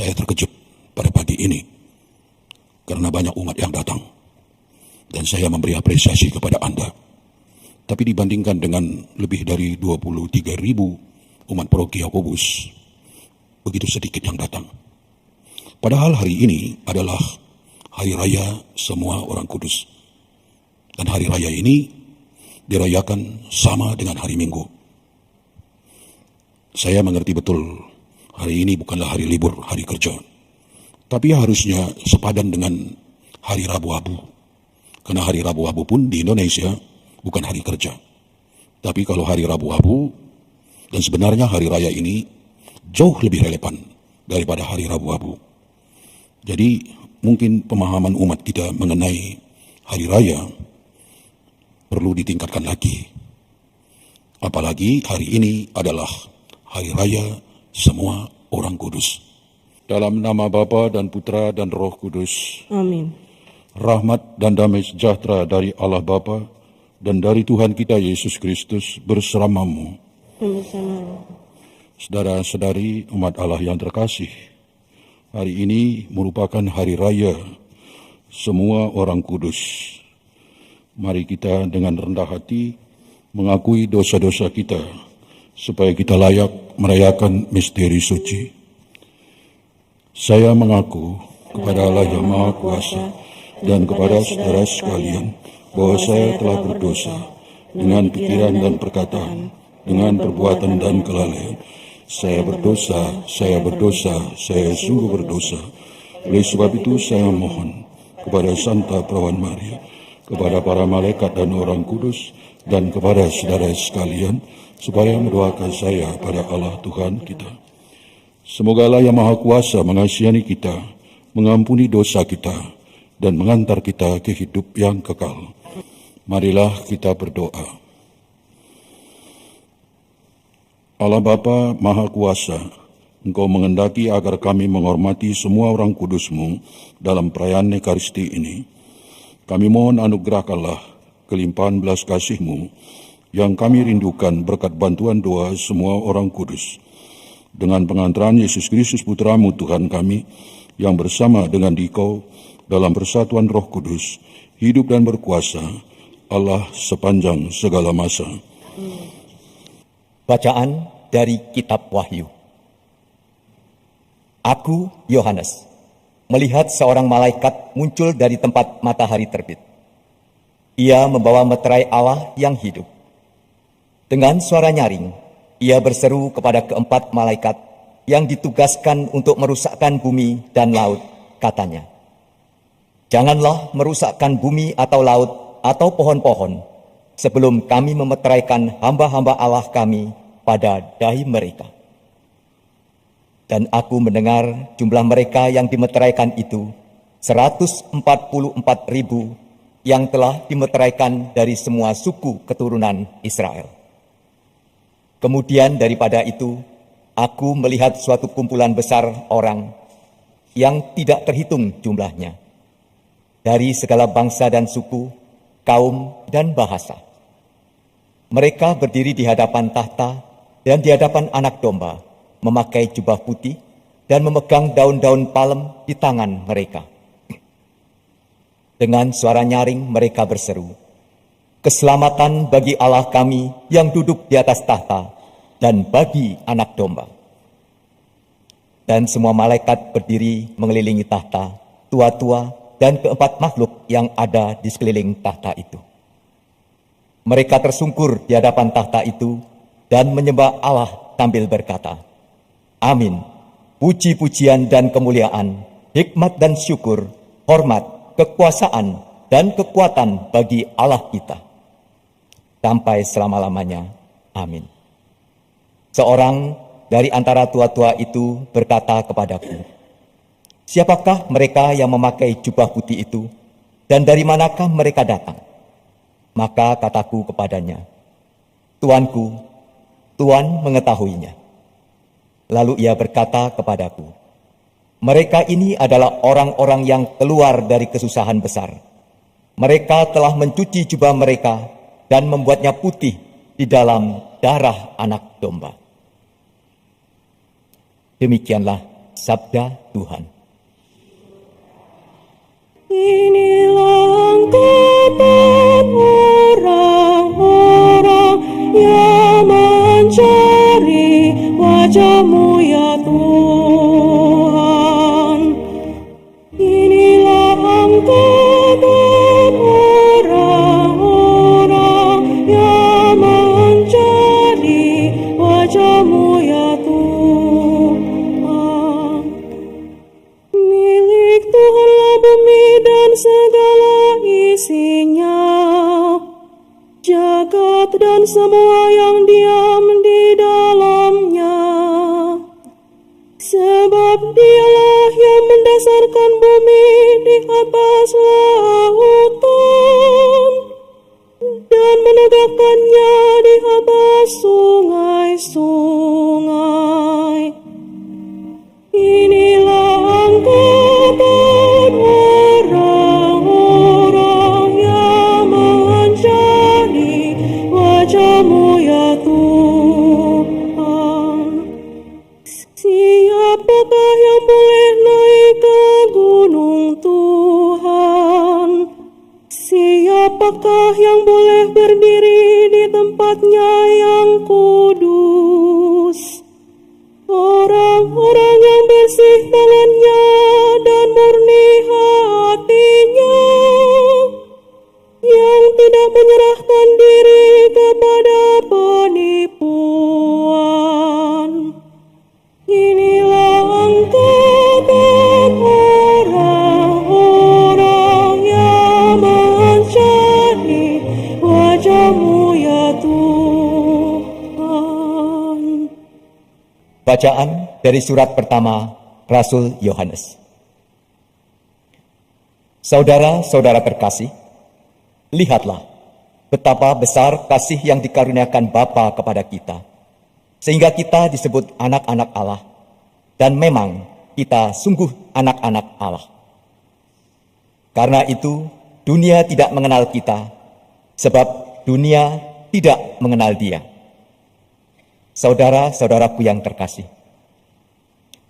Saya terkejut pada pagi ini karena banyak umat yang datang dan saya memberi apresiasi kepada Anda. Tapi dibandingkan dengan lebih dari 23.000 umat paroki Yakobus, begitu sedikit yang datang. Padahal hari ini adalah hari raya semua orang kudus. Dan hari raya ini dirayakan sama dengan hari Minggu. Saya mengerti betul hari ini bukanlah hari libur, hari kerja. Tapi harusnya sepadan dengan hari Rabu Abu. Karena hari Rabu Abu pun di Indonesia bukan hari kerja. Tapi kalau hari Rabu Abu, dan sebenarnya hari raya ini jauh lebih relevan daripada hari Rabu Abu. Jadi mungkin pemahaman umat kita mengenai hari raya perlu ditingkatkan lagi. Apalagi hari ini adalah hari raya semua orang kudus. Dalam nama Bapa dan Putra dan Roh Kudus. Amin. Rahmat dan damai sejahtera dari Allah Bapa dan dari Tuhan kita Yesus Kristus bersamamu. Saudara-saudari umat Allah yang terkasih, hari ini merupakan hari raya semua orang kudus. Mari kita dengan rendah hati mengakui dosa-dosa kita, supaya kita layak merayakan misteri suci. Saya mengaku kepada Allah yang Maha Kuasa dan kepada saudara sekalian bahwa saya telah berdosa dengan pikiran dan perkataan, dengan perbuatan dan kelalaian. Saya berdosa, saya sungguh berdosa. Oleh sebab itu saya mohon kepada Santa Perawan Maria, kepada para malaikat dan orang kudus, dan kepada saudara sekalian, supaya mendoakan saya pada Allah Tuhan kita. Semoga Allah yang Maha Kuasa mengasihani kita, mengampuni dosa kita, dan mengantar kita ke hidup yang kekal. Marilah kita berdoa. Allah Bapa Maha Kuasa, Engkau mengendaki agar kami menghormati semua orang kudus-Mu dalam perayaan Ekaristi ini. Kami mohon anugerahkanlah kelimpahan belas kasih-Mu yang kami rindukan berkat bantuan doa semua orang kudus. Dengan pengantaran Yesus Kristus Putra-Mu Tuhan kami, yang bersama dengan Dikau dalam persatuan Roh Kudus, hidup dan berkuasa, Allah sepanjang segala masa. Bacaan dari Kitab Wahyu. Aku, Yohanes, melihat seorang malaikat muncul dari tempat matahari terbit. Ia membawa meterai Allah yang hidup. Dengan suara nyaring, ia berseru kepada keempat malaikat yang ditugaskan untuk merusakkan bumi dan laut, katanya, "Janganlah merusakkan bumi atau laut atau pohon-pohon sebelum kami memeteraikan hamba-hamba Allah kami pada dahi mereka." Dan aku mendengar jumlah mereka yang dimeteraikan itu 144.000 yang telah dimeteraikan dari semua suku keturunan Israel. Kemudian daripada itu, aku melihat suatu kumpulan besar orang yang tidak terhitung jumlahnya, dari segala bangsa dan suku, kaum dan bahasa. Mereka berdiri di hadapan tahta dan di hadapan Anak Domba, memakai jubah putih dan memegang daun-daun palem di tangan mereka. Dengan suara nyaring mereka berseru, "Keselamatan bagi Allah kami yang duduk di atas tahta dan bagi Anak Domba." Dan semua malaikat berdiri mengelilingi tahta, tua-tua dan keempat makhluk yang ada di sekeliling tahta itu. Mereka tersungkur di hadapan tahta itu dan menyembah Allah sambil berkata, "Amin, puji-pujian dan kemuliaan, hikmat dan syukur, hormat, kekuasaan, dan kekuatan bagi Allah kita, sampai selama-lamanya. Amin." Seorang dari antara tua-tua itu berkata kepadaku, "Siapakah mereka yang memakai jubah putih itu, dan dari manakah mereka datang?" Maka kataku kepadanya, "Tuanku, Tuan mengetahuinya." Lalu ia berkata kepadaku, "Mereka ini adalah orang-orang yang keluar dari kesusahan besar. Mereka telah mencuci jubah mereka dan membuatnya putih di dalam darah Anak Domba." Demikianlah sabda Tuhan. Inilah angkatan orang-orang yang mencari wajah-Mu ya Tuhan. Inilah angkatan orang-orang yang mencari wajah-Mu ya Tuhan. Milik Tuhanlah bumi dan segala isinya, jagat dan semua yang diam di dalamnya. Sebab Dialah yang mendasarkan bumi di atas lautan dan menegakkannya di atas sungai-sungai. Inilah angkatan orang-orang yang mencari wajah-Mu ya Tuhan. Siapakah yang boleh naik ke gunung Tuhan? Siapakah yang boleh berdiri di tempatnya yang kudus? Orang-orang yang bersih tangannya dan murni hatinya, yang tidak menyerahkan diri kepada penipuan. Inilah angkatan orang-orang yang mencari wajah-Mu ya Tuhan. Bacaan dari surat pertama Rasul Yohanes. Saudara-saudara terkasih, lihatlah betapa besar kasih yang dikaruniakan Bapa kepada kita, sehingga kita disebut anak-anak Allah, dan memang kita sungguh anak-anak Allah. Karena itu, dunia tidak mengenal kita, sebab dunia tidak mengenal Dia. Saudara-saudaraku yang terkasih,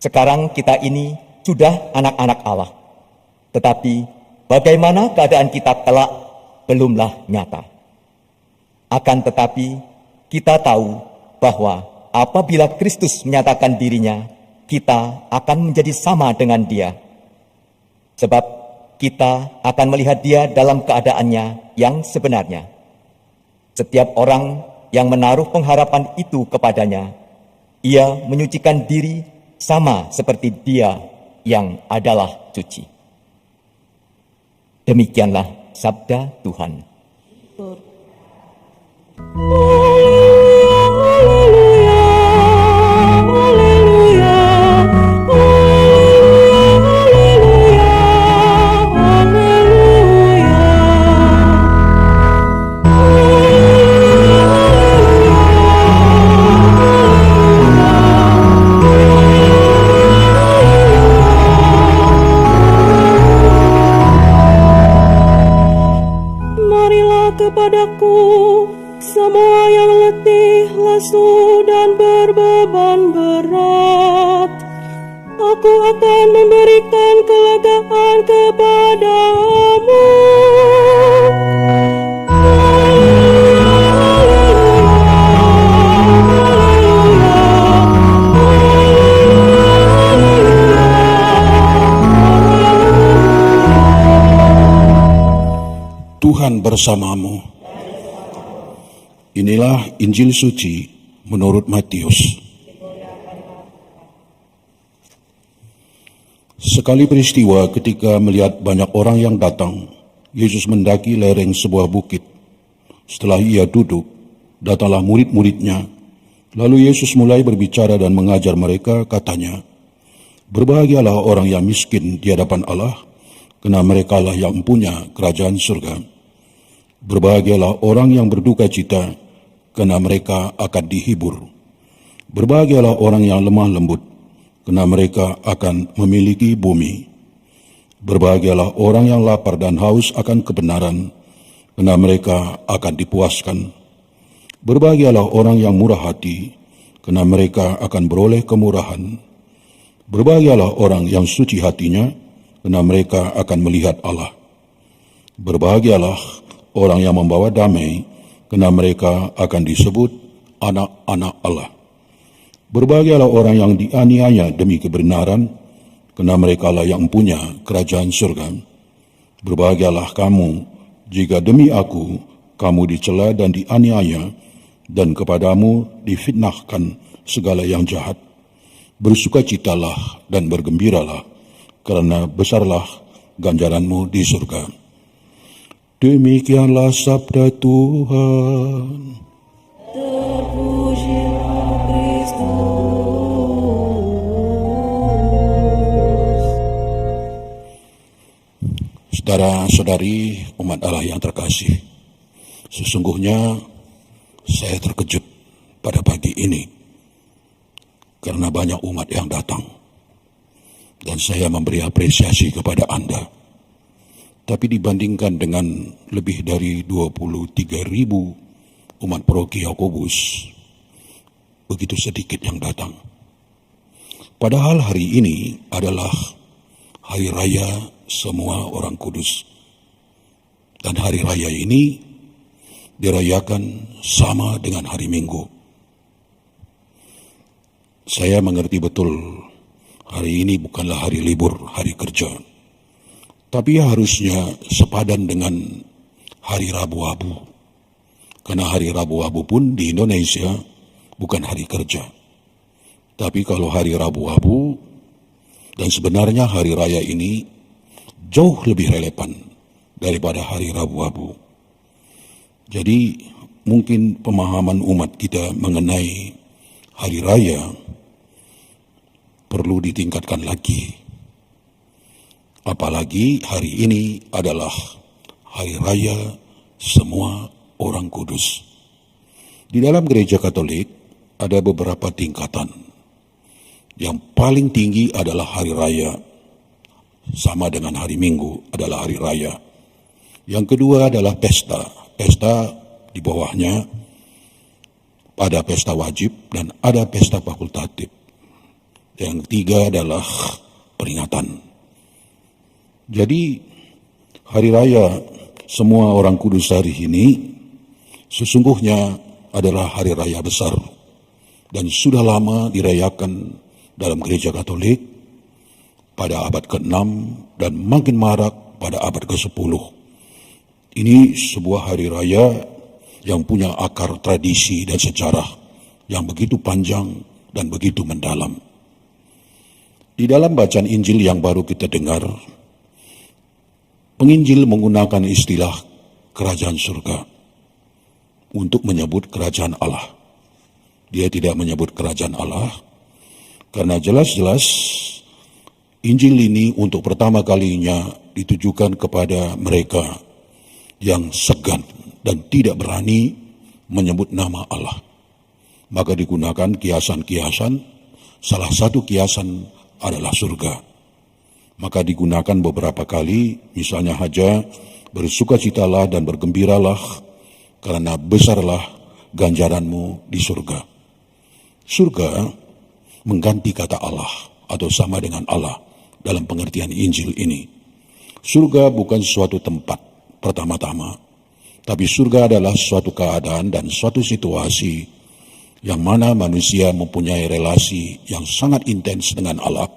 sekarang kita ini sudah anak-anak Allah, tetapi bagaimana keadaan kita kelak belumlah nyata. Akan tetapi kita tahu bahwa apabila Kristus menyatakan dirinya, kita akan menjadi sama dengan Dia. Sebab kita akan melihat Dia dalam keadaannya yang sebenarnya. Setiap orang yang menaruh pengharapan itu kepadanya, ia menyucikan diri sama seperti Dia yang adalah suci. Demikianlah sabda Tuhan. Kepadaku semua yang letih, lesu dan berbeban berat, aku akan memberikan kelegaan kepadamu. Tuhan bersamamu. Inilah Injil suci menurut Matius. Sekali peristiwa ketika melihat banyak orang yang datang, Yesus mendaki lereng sebuah bukit. Setelah ia duduk, datanglah murid-muridnya. Lalu Yesus mulai berbicara dan mengajar mereka, katanya, "Berbahagialah orang yang miskin di hadapan Allah, karena merekalah yang mempunyai kerajaan surga. Berbahagialah orang yang berduka cita, karena mereka akan dihibur. Berbahagialah orang yang lemah lembut, karena mereka akan memiliki bumi. Berbahagialah orang yang lapar dan haus akan kebenaran, karena mereka akan dipuaskan. Berbahagialah orang yang murah hati, karena mereka akan beroleh kemurahan. Berbahagialah orang yang suci hatinya, karena mereka akan melihat Allah. Berbahagialah orang yang membawa damai, karena mereka akan disebut anak-anak Allah. Berbahagialah orang yang dianiaya demi kebenaran, karena merekalah yang punya kerajaan surga. Berbahagialah kamu jika demi aku kamu dicela dan dianiaya, dan kepadamu difitnahkan segala yang jahat. Bersukacitalah dan bergembiralah, karena besarlah ganjaranmu di surga. Demikianlah sabda Tuhan. Terpujilah Kristus. Saudara-saudari umat Allah yang terkasih, sesungguhnya saya terkejut pada pagi ini karena banyak umat yang datang, dan saya memberi apresiasi kepada Anda. Tapi dibandingkan dengan lebih dari 23.000 umat paroki Yakobus, begitu sedikit yang datang. Padahal hari ini adalah hari raya semua orang kudus. Dan hari raya ini dirayakan sama dengan hari Minggu. Saya mengerti betul hari ini bukanlah hari libur, hari kerja. Tapi harusnya sepadan dengan hari Rabu Abu. Karena hari Rabu Abu pun di Indonesia bukan hari kerja. Tapi kalau hari Rabu Abu, dan sebenarnya hari raya ini jauh lebih relevan daripada hari Rabu Abu. Jadi mungkin pemahaman umat kita mengenai hari raya perlu ditingkatkan lagi. Apalagi hari ini adalah hari raya semua orang kudus. Di dalam gereja Katolik ada beberapa tingkatan. Yang paling tinggi adalah hari raya, sama dengan hari Minggu adalah hari raya. Yang kedua adalah pesta. Pesta di bawahnya ada pesta wajib dan ada pesta fakultatif. Yang ketiga adalah peringatan. Jadi hari raya semua orang kudus hari ini sesungguhnya adalah hari raya besar dan sudah lama dirayakan dalam gereja Katolik pada abad ke-6 dan makin marak pada abad ke-10. Ini sebuah hari raya yang punya akar tradisi dan sejarah yang begitu panjang dan begitu mendalam. Di dalam bacaan Injil yang baru kita dengar, penginjil menggunakan istilah kerajaan surga untuk menyebut kerajaan Allah. Dia tidak menyebut kerajaan Allah karena jelas-jelas Injil ini untuk pertama kalinya ditujukan kepada mereka yang segan dan tidak berani menyebut nama Allah. Maka digunakan kiasan-kiasan, salah satu kiasan adalah surga. Maka digunakan beberapa kali, misalnya saja bersukacitalah dan bergembiralah karena besarlah ganjaranmu di surga. Surga mengganti kata Allah atau sama dengan Allah dalam pengertian Injil ini. Surga bukan suatu tempat pertama-tama, tapi surga adalah suatu keadaan dan suatu situasi yang mana manusia mempunyai relasi yang sangat intens dengan Allah,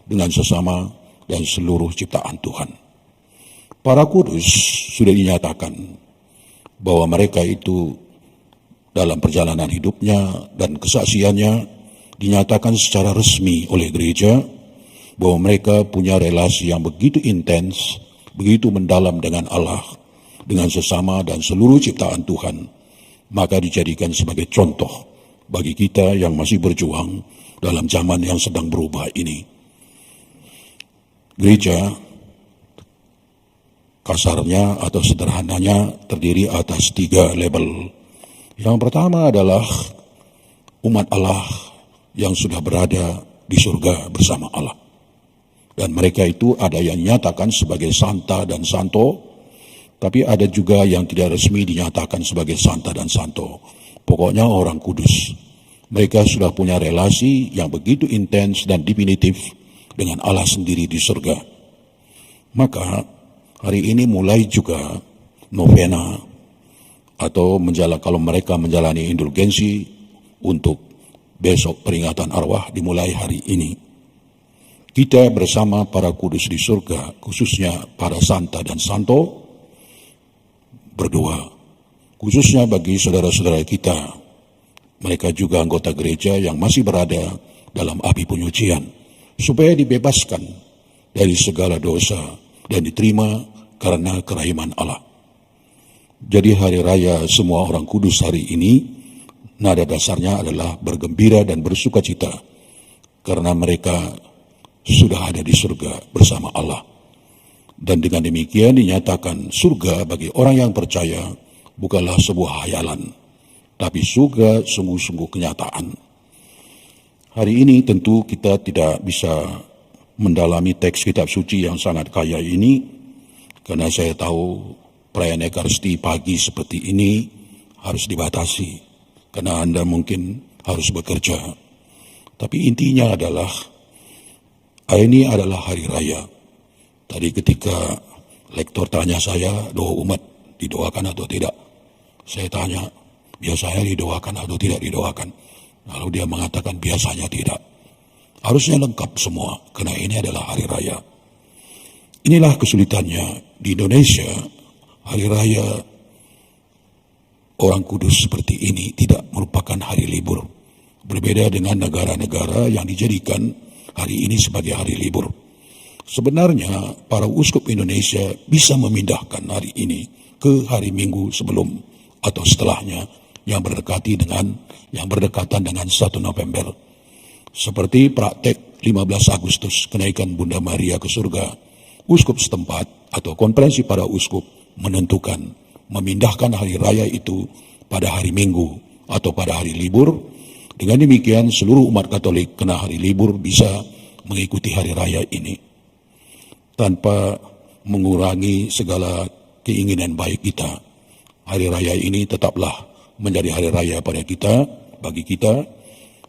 dengan sesama dan seluruh ciptaan Tuhan. Para kudus sudah dinyatakan bahwa mereka itu dalam perjalanan hidupnya dan kesaksiannya dinyatakan secara resmi oleh gereja bahwa mereka punya relasi yang begitu intens, begitu mendalam dengan Allah, dengan sesama dan seluruh ciptaan Tuhan, maka dijadikan sebagai contoh bagi kita yang masih berjuang dalam zaman yang sedang berubah ini. Gereja kasarnya atau sederhananya terdiri atas 3 label. Yang pertama adalah umat Allah yang sudah berada di surga bersama Allah. Dan mereka itu ada yang dinyatakan sebagai santa dan santo, tapi ada juga yang tidak resmi dinyatakan sebagai santa dan santo. Pokoknya orang kudus. Mereka sudah punya relasi yang begitu intens dan definitif dengan Allah sendiri di surga. Maka hari ini mulai juga novena atau kalau mereka menjalani indulgensi untuk besok peringatan arwah dimulai hari ini. Kita bersama para kudus di surga, khususnya para santa dan santo, berdoa, khususnya bagi saudara-saudara kita, mereka juga anggota gereja yang masih berada dalam api penyucian, supaya dibebaskan dari segala dosa dan diterima karena kerahiman Allah. Jadi hari raya semua orang kudus hari ini, nada dasarnya adalah bergembira dan bersukacita, karena mereka sudah ada di surga bersama Allah. Dan dengan demikian dinyatakan surga bagi orang yang percaya bukanlah sebuah hayalan, tapi surga sungguh-sungguh kenyataan. Hari ini tentu kita tidak bisa mendalami teks kitab suci yang sangat kaya ini, karena saya tahu perayaan Ekaristi pagi seperti ini harus dibatasi, karena Anda mungkin harus bekerja. Tapi intinya adalah, ini adalah hari raya. Tadi ketika lektor tanya saya, doa umat didoakan atau tidak? Saya tanya, biasanya didoakan atau tidak didoakan? Lalu dia mengatakan biasanya tidak. Harusnya lengkap semua, karena ini adalah hari raya. Inilah kesulitannya di Indonesia, hari raya orang kudus seperti ini tidak merupakan hari libur. Berbeda dengan negara-negara yang dijadikan hari ini sebagai hari libur. Sebenarnya para uskup Indonesia bisa memindahkan hari ini ke hari Minggu sebelum atau setelahnya yang berdekatan dengan 1 November. Seperti praktek 15 Agustus kenaikan Bunda Maria ke surga, uskup setempat atau konferensi para uskup menentukan memindahkan hari raya itu pada hari Minggu atau pada hari libur. Dengan demikian seluruh umat Katolik kena hari libur bisa mengikuti hari raya ini tanpa mengurangi segala keinginan baik kita. Hari raya ini tetaplah menjadi hari raya pada kita, bagi kita,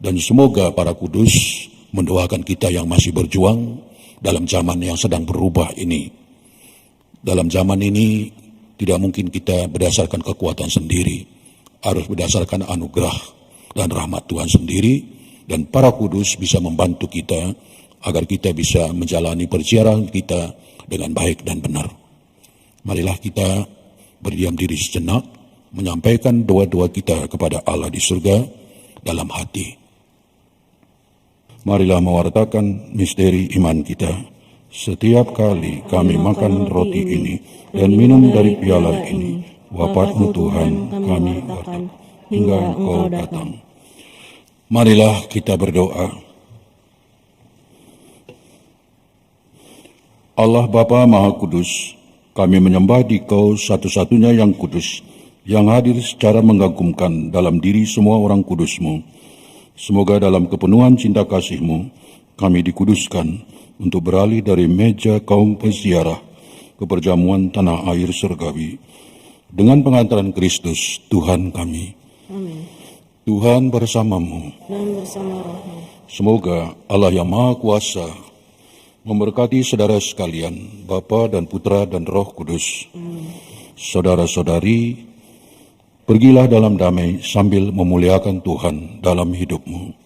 dan semoga para kudus mendoakan kita yang masih berjuang dalam zaman yang sedang berubah ini. Dalam zaman ini tidak mungkin kita berdasarkan kekuatan sendiri, harus berdasarkan anugerah dan rahmat Tuhan sendiri, dan para kudus bisa membantu kita agar kita bisa menjalani perjalanan kita dengan baik dan benar. Marilah kita berdiam diri sejenak, menyampaikan doa-doa kita kepada Allah di surga dalam hati. Marilah mewartakan misteri iman kita. Setiap kali kami makan roti ini dan minum dari piala ini, wafat-Mu Tuhan kami wartakan hingga Engkau datang. Marilah kita berdoa. Allah Bapa Maha Kudus, kami menyembah Dikau satu-satunya yang kudus, yang hadir secara mengagumkan dalam diri semua orang kudus-Mu. Semoga dalam kepenuhan cinta kasih-Mu, kami dikuduskan untuk beralih dari meja kaum peziarah ke perjamuan tanah air surgawi. Dengan pengantaran Kristus, Tuhan kami. Amin. Tuhan bersamamu. Dan bersama rohmu. Semoga Allah yang Maha Kuasa memberkati saudara sekalian, Bapa dan Putra dan Roh Kudus. Saudara-saudari, pergilah dalam damai sambil memuliakan Tuhan dalam hidupmu.